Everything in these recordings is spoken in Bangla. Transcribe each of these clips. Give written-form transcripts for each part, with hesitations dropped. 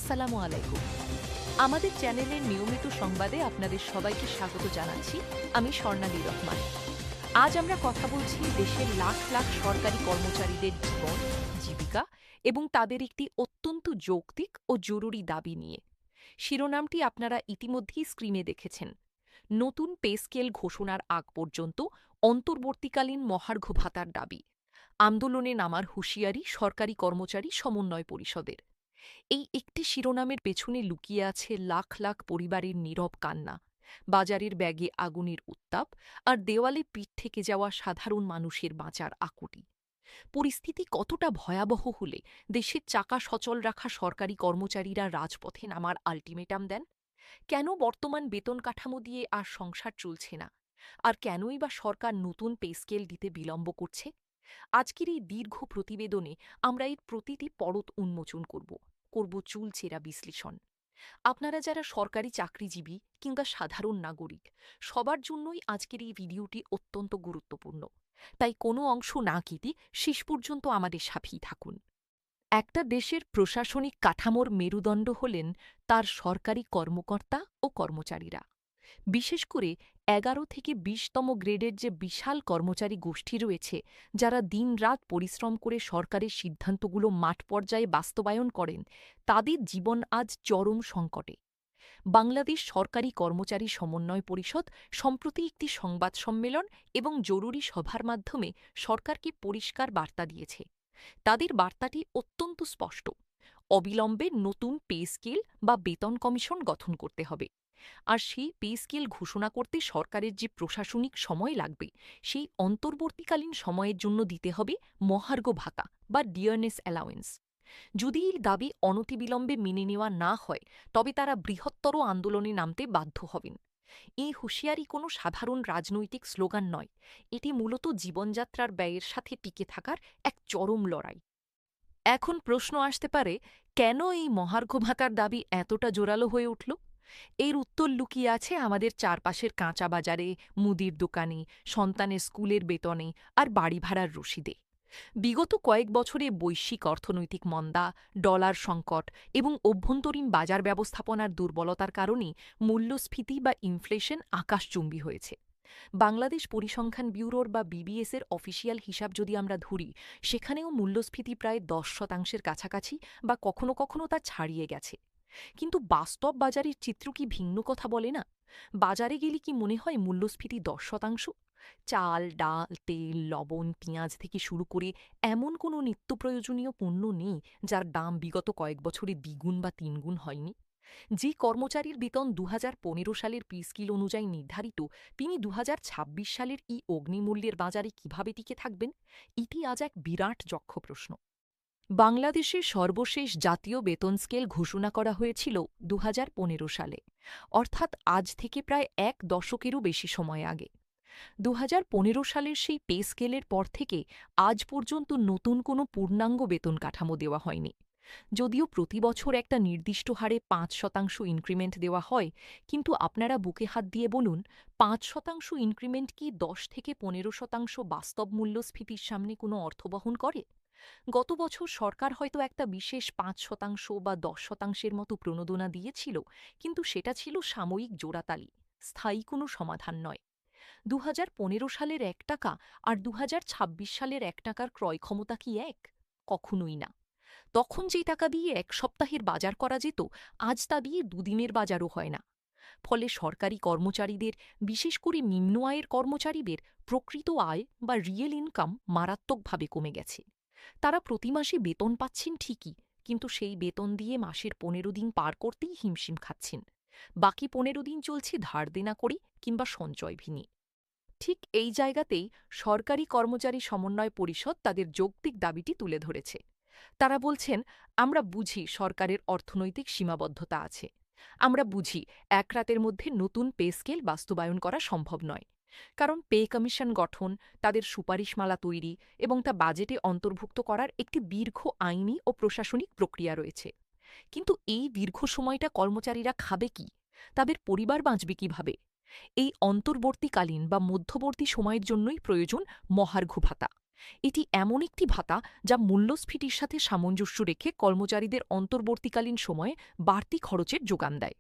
আসসালামু আলাইকুম। আমাদের চ্যানেলের নিয়মিত সংবাদে আপনাদের সবাইকে স্বাগত জানাচ্ছি। আমি স্বর্ণালী রহমান। আজ আমরা কথা বলছি দেশের লাখ লাখ সরকারি কর্মচারীদের জীবন, জীবিকা এবং তাদের একটি অত্যন্ত যৌক্তিক ও জরুরি দাবি নিয়ে। শিরোনামটি আপনারা ইতিমধ্যেই স্ক্রিনে দেখেছেন। নতুন পে স্কেল ঘোষণার আগ পর্যন্ত অন্তর্বর্তীকালীন মহার্ঘ ভাতার দাবি। আন্দোলনে নামার হুঁশিয়ারি সরকারি কর্মচারী সমন্বয় পরিষদের। এই একটি শিরোনামের পেছনে লুকিয়ে আছে লাখ লাখ পরিবারের নীরব কান্না, বাজারের ব্যাগে আগুনের উত্তাপ আর দেওয়ালে পিঠ থেকে যাওয়া সাধারণ মানুষের বাঁচার আকুতি। পরিস্থিতি কতটা ভয়াবহ হলে দেশের চাকা সচল রাখা সরকারি কর্মচারীরা রাজপথে নামার আল্টিমেটাম দেন? কেন বর্তমান বেতন কাঠামো দিয়ে আর সংসার চলছে না? আর কেনই বা সরকার নতুন পে স্কেল দিতে বিলম্ব করছে? আজকের এই দীর্ঘ প্রতিবেদনে আমরা এর প্রতিটি পরত উন্মোচন করব চুলচেরা বিশ্লেষণ। আপনারা যারা সরকারি চাকরিজীবী কিংবা সাধারণ নাগরিক, সবার জন্যই আজকের এই ভিডিওটি অত্যন্ত গুরুত্বপূর্ণ। তাই কোনো অংশ না কেটে শেষ পর্যন্ত আমাদের সাথেই থাকুন। একটা দেশের প্রশাসনিক কাঠামোর মেরুদণ্ড হলেন তার সরকারি কর্মকর্তা ও কর্মচারীরা। বিশেষ করে ১১ থেকে ২০তম গ্রেডের যে বিশাল কর্মচারী গোষ্ঠী রয়েছে, যারা দিনরাত পরিশ্রম করে সরকারের সিদ্ধান্তগুলো মাঠ পর্যায়ে বাস্তবায়ন করেন, তাদের জীবন আজ চরম সংকটে। বাংলাদেশ সরকারি কর্মচারী সমন্বয় পরিষদ সম্প্রতি একটি সংবাদ সম্মেলন এবং জরুরি সভার মাধ্যমে সরকারকে পরিষ্কার বার্তা দিয়েছে। তাদের বার্তাটি অত্যন্ত স্পষ্ট: অবিলম্বে নতুন পে স্কেল বা বেতন কমিশন গঠন করতে হবে। আর সেই পে স্কেল ঘোষণা করতে সরকারের যে প্রশাসনিক সময় লাগবে, সেই অন্তর্বর্তীকালীন সময়ের জন্য দিতে হবে মহার্ঘ ভাতা বা ডিয়ারনেস অ্যালাওয়েন্স। যদি এই দাবি অনতিবিলম্বে মেনে নেওয়া না হয়, তবে তারা বৃহত্তর আন্দোলনে নামতে বাধ্য হবেন। এই হুঁশিয়ারি কোনো সাধারণ রাজনৈতিক স্লোগান নয়, এটি মূলত জীবনযাত্রার ব্যয়ের সাথে টিকে থাকার এক চরম লড়াই। এখন প্রশ্ন আসতে পারে, কেন এই মহার্ঘ ভাতার দাবি এতটা জোরালো হয়ে উঠল? এর উত্তর লুকিয়ে আছে আমাদের চারপাশের কাঁচা বাজারে, মুদির দোকানে, সন্তানের স্কুলের বেতনে আর বাড়ি ভাড়ার রসিদে। বিগত কয়েক বছরে বৈশ্বিক অর্থনৈতিক মন্দা, ডলার সংকট এবং অভ্যন্তরীণ বাজার ব্যবস্থাপনার দুর্বলতার কারণে মূল্যস্ফীতি বা ইনফ্লেশন আকাশচুম্বী হয়েছে। বাংলাদেশ পরিসংখ্যান ব্যুরোর বা বিবিএসের অফিসিয়াল হিসাব যদি আমরা ধরি, সেখানেও মূল্যস্ফীতি প্রায় ১০% কাছাকাছি বা কখনো কখনো তা ছাড়িয়ে গেছে। কিন্তু বাস্তব বাজারের চিত্র কি ভিন্ন কথা বলে না? বাজারে গেলে কি মনে হয় মূল্যস্ফীতি ১০%? চাল, ডাল, তেল, লবণ, পেঁয়াজ থেকে শুরু করে এমন কোনো নিত্য প্রয়োজনীয় পণ্য নেই যার দাম বিগত কয়েক বছরে দ্বিগুণ বা তিনগুণ হয়নি। যে কর্মচারীর বেতন ২০১৫ সালের পে স্কেল অনুযায়ী নির্ধারিত, তিনি ২০২৬ সালের এই অগ্নিমূল্যের বাজারে কিভাবে টিকে থাকবেন? এটি আজ এক বিরাট যক্ষ প্রশ্ন। বাংলাদেশের সর্বশেষ জাতীয় বেতন স্কেল ঘোষণা করা হয়েছিল ২০১৫ সালে, অর্থাৎ আজ থেকে প্রায় এক দশকেরও বেশি সময় আগে। ২০১৫ সালের সেই পে স্কেলের পর থেকে আজ পর্যন্ত নতুন কোনো পূর্ণাঙ্গ বেতন কাঠামো দেওয়া হয়নি। যদিও প্রতি বছর একটা নির্দিষ্ট হারে ৫% ইনক্রিমেন্ট দেওয়া হয়, কিন্তু আপনারা বুকে হাত দিয়ে বলুন, ৫% ইনক্রিমেন্ট কি ১০ থেকে ১৫% বাস্তব মূল্যস্ফীতির সামনে কোনো অর্থ বহন করে? গত বছর সরকার হয়তো একটা বিশেষ ৫% বা ১০%-এর মতো প্রণোদনা দিয়েছিল, কিন্তু সেটা ছিল সাময়িক জোড়াতালি, স্থায়ী কোনো সমাধান নয়। ২০১৫ সালের ৳১ আর ২০২৬ সালের ৳১ ক্রয় ক্ষমতা কি এক? কখনোই না। তখন যে টাকা দিয়ে এক সপ্তাহের বাজার করা যেত, আজ তা দিয়ে দুদিনের বাজারও হয় না। ফলে সরকারি কর্মচারীদের, বিশেষ করে নিম্ন আয়ের কর্মচারীদের প্রকৃত আয় বা রিয়েল ইনকাম মারাত্মকভাবে কমে গেছে। তারা প্রতি মাসে বেতন পাচ্ছেন ঠিকই, কিন্তু সেই বেতন দিয়ে মাসের ১৫ দিন পার করতেই হিমশিম খাচ্ছেন। বাকি ১৫ দিন চলছে ধার দেনা করে কিংবা সঞ্চয় ভেঙে। ঠিক এই জায়গাতেই সরকারি কর্মচারী সমন্বয় পরিষদ তাদের যৌক্তিক দাবিটি তুলে ধরেছে। তারা বলছেন, আমরা বুঝি সরকারের অর্থনৈতিক সীমাবদ্ধতা আছে। আমরা বুঝি এক রাতের মধ্যে নতুন পে স্কেল বাস্তবায়ন করা সম্ভব নয়। কারণ পে কমিশন গঠন, তাদের সুপারিশমালা তৈরি এবং তা বাজেটে অন্তর্ভুক্ত করার একটি দীর্ঘ আইনি ও প্রশাসনিক প্রক্রিয়া রয়েছে। কিন্তু এই দীর্ঘ সময়টা কর্মচারীরা খাবে কি? তাদের পরিবার বাঁচবে কিভাবে? এই অন্তর্বর্তীকালীন বা মধ্যবর্তী সময়ের জন্যই প্রয়োজন মহার্ঘ ভাতা, এটি এমন একটি ভাতা যা মূল্যস্ফীতির সাথে সামঞ্জস্য রেখে কর্মচারীদের অন্তর্বর্তীকালীন সময়ে বাড়তি খরচের যোগান দেয়।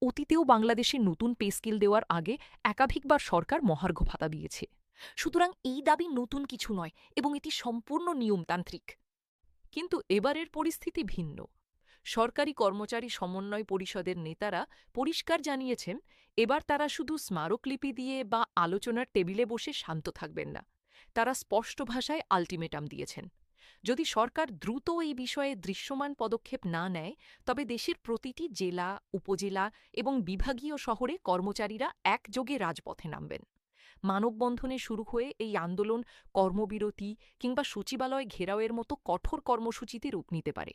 অতীতেও বাংলাদেশে নতুন পে স্কেল দেওয়ার আগে একাধিকবার সরকার মহার্ঘ ভাতা দিয়েছে। সুতরাং এই দাবি নতুন কিছু নয় এবং এটি সম্পূর্ণ নিয়মতান্ত্রিক। কিন্তু এবারের পরিস্থিতি ভিন্ন। সরকারি কর্মচারী সমন্বয় পরিষদের নেতারা পরিষ্কার জানিয়েছেন, এবার তারা শুধু স্মারকলিপি দিয়ে বা আলোচনার টেবিলে বসে শান্ত থাকবেন না। তারা স্পষ্ট ভাষায় আল্টিমেটাম দিয়েছেন। যদি সরকার দ্রুত এই বিষয়ে দৃশ্যমান পদক্ষেপ না নেয়, তবে দেশের প্রতিটি জেলা, উপজেলা এবং বিভাগীয় শহরে কর্মচারীরা একযোগে রাজপথে নামবেন। মানববন্ধনে শুরু হয়ে এই আন্দোলন কর্মবিরতি কিংবা সচিবালয় ঘেরাওয়ের মতো কঠোর কর্মসূচিতে রূপ নিতে পারে।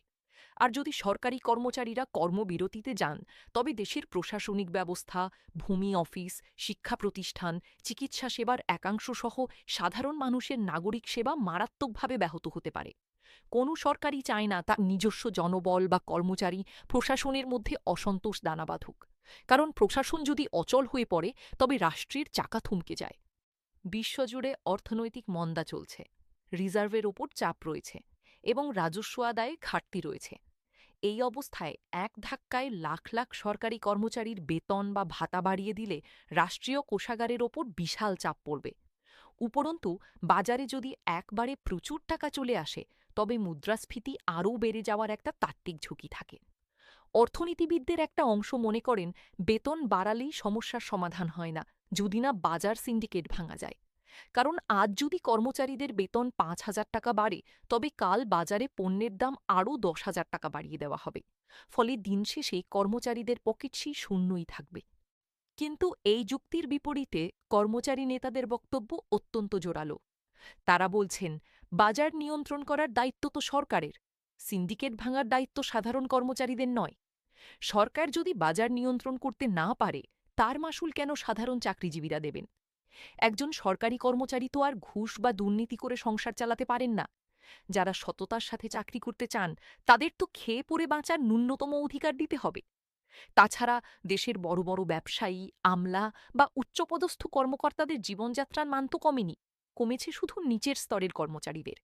আর যদি সরকারি কর্মচারীরা কর্মবিরতিতে যান, তবে দেশের প্রশাসনিক ব্যবস্থা, ভূমি অফিস, শিক্ষা প্রতিষ্ঠান, চিকিৎসা সেবার একাংশ সহ সাধারণ মানুষের নাগরিক সেবা মারাত্মকভাবে ব্যাহত হতে পারে। কোনো সরকারই চায় না তার নিজস্ব জনবল বা কর্মচারী প্রশাসনের মধ্যে অসন্তোষ দানা বাঁধুক। কারণ প্রশাসন যদি অচল হয়ে পড়ে, তবে রাষ্ট্রের চাকা থমকে যায়। বিশ্বজুড়ে অর্থনৈতিক মন্দা চলছে, রিজার্ভের ওপর চাপ রয়েছে এবং রাজস্ব আদায়ে ঘাটতি রয়েছে। এই অবস্থায় এক ধাক্কায় লাখ লাখ সরকারি কর্মচারীর বেতন বা ভাতা বাড়িয়ে দিলে রাষ্ট্রীয় কোষাগারের ওপর বিশাল চাপ পড়বে। উপরন্তু বাজারে যদি একবারে প্রচুর টাকা চলে আসে, তবে মুদ্রাস্ফীতি আরও বেড়ে যাওয়ার একটা তাত্ত্বিক ঝুঁকি থাকে। অর্থনীতিবিদদের একটা অংশ মনে করেন, বেতন বাড়ালেই সমস্যার সমাধান হয় না, যদি না বাজার সিন্ডিকেট ভাঙা যায়। কারণ আজ যদি কর্মচারীদের বেতন ৫,০০০ টাকা বাড়ে, তবে কাল বাজারে পণ্যের দাম আরও ১০,০০০ টাকা বাড়িয়ে দেওয়া হবে। ফলে দিন শেষে কর্মচারীদের পকেট সেই শূন্যই থাকবে। কিন্তু এই যুক্তির বিপরীতে কর্মচারী নেতাদের বক্তব্য অত্যন্ত জোরালো। তারা বলছেন, বাজার নিয়ন্ত্রণ করার দায়িত্ব তো সরকারের, সিন্ডিকেট ভাঙার দায়িত্ব সাধারণ কর্মচারীদের নয়। সরকার যদি বাজার নিয়ন্ত্রণ করতে না পারে, তার মাশুল কেন সাধারণ চাকরিজীবীরা দেবেন? একজন সরকারি কর্মচারী তো আর ঘুষ বা দুর্নীতি করে সংসার চালাতে পারেন না। যারা সততার সাথে চাকরি করতে চান, তাদের তো খেয়ে পরে বাঁচার ন্যূনতম অধিকার দিতে হবে। তাছাড়া দেশের বড় বড় ব্যবসায়ী, আমলা বা উচ্চপদস্থ কর্মকর্তাদের জীবনযাত্রার মান তো কমেনি, কমেছে শুধু নিচের স্তরের কর্মচারীদের।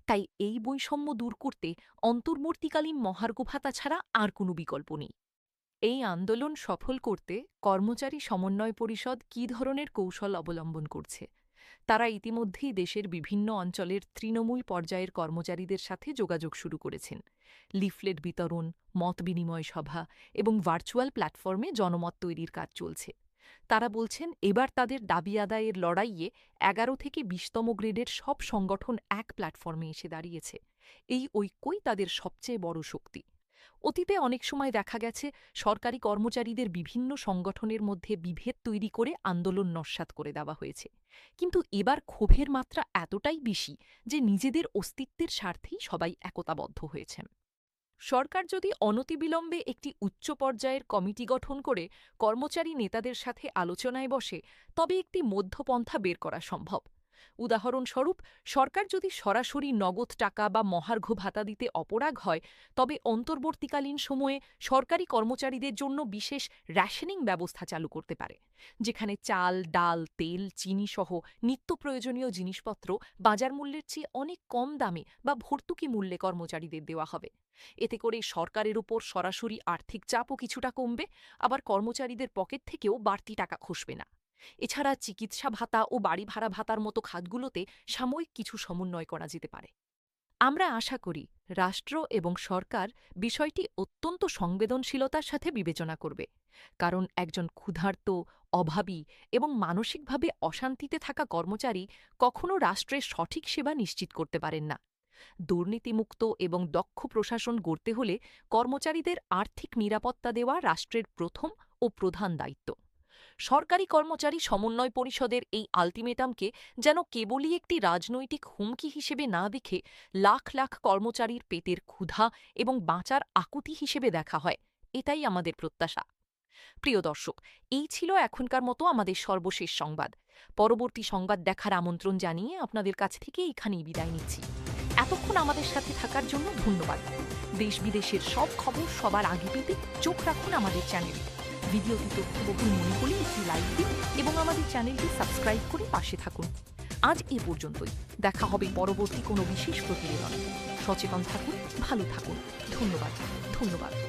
তাই এই বৈষম্য দূর করতে অন্তর্বর্তীকালীন মহার্ঘ ভাতা ছাড়া আর কোনো বিকল্প নেই। এই আন্দোলন সফল করতে কর্মচারী সমন্বয় পরিষদ কী ধরনের কৌশল অবলম্বন করছে? তারা ইতিমধ্যেই দেশের বিভিন্ন অঞ্চলের তৃণমূল পর্যায়ের কর্মচারীদের সাথে যোগাযোগ শুরু করেছেন। লিফলেট বিতরণ, মত বিনিময় সভা এবং ভার্চুয়াল প্ল্যাটফর্মে জনমত তৈরির কাজ চলছে। তারা বলছেন, এবার তাদের দাবি আদায়ের লড়াইয়ে ১১ থেকে ২০তম গ্রেডের সব সংগঠন এক প্ল্যাটফর্মে এসে দাঁড়িয়েছে। এই ঐক্যই তাদের সবচেয়ে বড় শক্তি। অতীতে অনেক সময় দেখা গেছে, সরকারি কর্মচারীদের বিভিন্ন সংগঠনের মধ্যে বিভেদ তৈরি করে আন্দোলন নস্যাৎ করে দেওয়া হয়েছে। কিন্তু এবার ক্ষোভের মাত্রা এতটাই বেশি যে নিজেদের অস্তিত্বের স্বার্থেই সবাই একতাবদ্ধ হয়েছেন। সরকার যদি অনতিবিলম্বে একটি উচ্চ পর্যায়ের কমিটি গঠন করে কর্মচারী নেতাদের সাথে আলোচনায় বসে, তবে একটি মধ্যপন্থা বের করা সম্ভব। উদাহরণস্বরূপ, সরকার যদি সরাসরি নগদ টাকা বা মহার্ঘ ভাতা দিতে অপরাগ হয়, তবে অন্তর্বর্তীকালীন সময়ে সরকারি কর্মচারীদের জন্য বিশেষ রেশনিং ব্যবস্থা চালু করতে পারে, যেখানে চাল, ডাল, তেল, চিনি সহ নিত্য প্রয়োজনীয় জিনিসপত্র বাজার মূল্যের চেয়ে অনেক কম দামে বা ভর্তুকি মূল্যে কর্মচারীদের দেওয়া হবে। এতে করে সরকারের উপর সরাসরি আর্থিক চাপও কিছুটা কমবে, আবার কর্মচারীদের পকেট থেকেও বাড়তি টাকা খসবে না। এছাড়া চিকিৎসা ভাতা ও বাড়ি ভাড়া ভাতার মতো খাতগুলোতে সাময়িক কিছু সমন্বয় করা যেতে পারে। আমরা আশা করি রাষ্ট্র এবং সরকার বিষয়টি অত্যন্ত সংবেদনশীলতার সাথে বিবেচনা করবে, কারণ একজন ক্ষুধার্ত, অভাবী এবং মানসিকভাবে অশান্তিতে থাকা কর্মচারী কখনো রাষ্ট্রের সঠিক সেবা নিশ্চিত করতে পারেন না। দুর্নীতিমুক্ত এবং দক্ষ প্রশাসন গড়তে হলে কর্মচারীদের আর্থিক নিরাপত্তা দেওয়া রাষ্ট্রের প্রথম ও প্রধান দায়িত্ব। সরকারি কর্মচারী সমন্বয় পরিষদের এই আলটিমেটামকে যেন কেবলই একটি রাজনৈতিক হুমকি হিসেবে না দেখে লাখ লাখ কর্মচারীর পেটের ক্ষুধা এবং বাঁচার আকুতি হিসেবে দেখা হয়, এটাই আমাদের প্রত্যাশা। প্রিয় দর্শক, এই ছিল এখনকার মতো আমাদের সর্বশেষ সংবাদ। পরবর্তী সংবাদ দেখার আমন্ত্রণ জানিয়ে আপনাদের কাছ থেকে এখানেই বিদায় নিচ্ছি। এতক্ষণ আমাদের সাথে থাকার জন্য ধন্যবাদ। দেশ বিদেশের সব খবর সবার আগে পেতে চোখ রাখুন আমাদের চ্যানেলে। ভিডিওটি তথ্যবহুল মনে হলে একটি লাইক দিন এবং আমাদের চ্যানেলটি সাবস্ক্রাইব করে পাশে থাকুন। আজ এ পর্যন্তই। দেখা হবে পরবর্তী কোনো বিশেষ প্রতিবেদনে। সচেতন থাকুন, ভালো থাকুন। ধন্যবাদ।